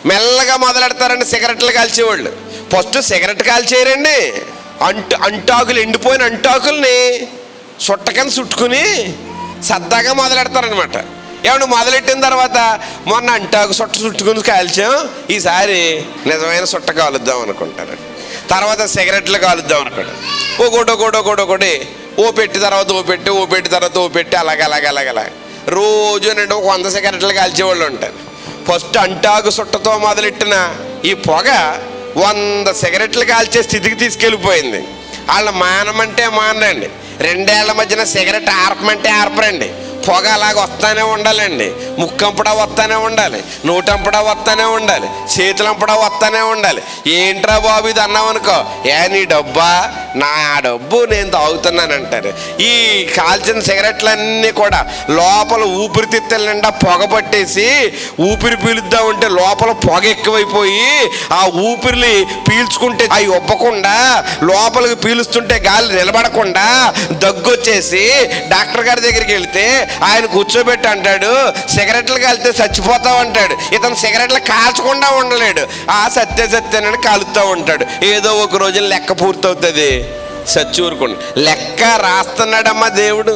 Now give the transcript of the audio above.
మెల్లగా మొదలెడతారండి సిగరెట్లు కాల్చేవాళ్ళు. First cigarette కాల్చేయరండి, అంటాకులు, ఎండిపోయిన అంటాకుల్ని చుట్టకని చుట్టుకుని సరదాగా మొదలెడతారనమాట. ఏమన్నా మొదలెట్టిన తర్వాత మొన్న అంటాకు చుట్టుకుని కాల్చాం, ఈసారి నిజమైన చుట్ట కాలుద్దాం అనుకుంటారు. తర్వాత సిగరెట్లు కాలుద్దాం అనుకుంటారు. ఒకటి ఓ పెట్టి తర్వాత ఓ పెట్టి తర్వాత ఓ పెట్టి అలాగ రోజు నేను 100 సిగరెట్లు కాల్చేవాళ్ళు ఉంటారు. ఫస్ట్ అంటాకు చుట్టతో మొదలెట్టిన ఈ పొగ 100 సిగరెట్లు కాల్చే స్థితికి తీసుకెళ్ళిపోయింది. వాళ్ళ మానమంటే మానరండి, 2 ఏళ్ల మధ్యన సిగరెట్ ఆర్పమంటే ఆర్పరండి. పొగ అలాగ వస్తానే ఉండాలండి, ముక్కంపడా వస్తానే ఉండాలి, నోటంపడా వస్తానే ఉండాలి, చేతులంపడా వస్తానే ఉండాలి. ఏంట్రా బాబు ఇది అన్నామనుకో, నీ డబ్బా, నా డబ్బు, నేను తాగుతున్నానంటారు. ఈ కాల్చిన సిగరెట్లన్నీ కూడా లోపల ఊపిరితిత్తుల నిండా పొగ పట్టేసి ఊపిరి పీలుద్దాం ఉంటే లోపల పొగ ఎక్కువైపోయి ఆ ఊపిరిని పీల్చుకుంటే అవి ఒప్పకుండా, లోపలికి పీలుస్తుంటే గాలి నిలబడకుండా దగ్గొచ్చేసి డాక్టర్ గారి దగ్గరికి వెళ్తే ఆయన కూర్చోబెట్టి అంటాడు, సిగరెట్లు కాలితే చచ్చిపోతావు అంటాడు. ఇతను సిగరెట్లు కాల్చకుండా ఉండలేడు, సత్యనని కాలుతూ ఉంటాడు. ఏదో ఒక రోజున లెక్క పూర్తవుతుంది, సచ్చి ఊరుకోండి. లెక్క రాస్తున్నాడమ్మా దేవుడు.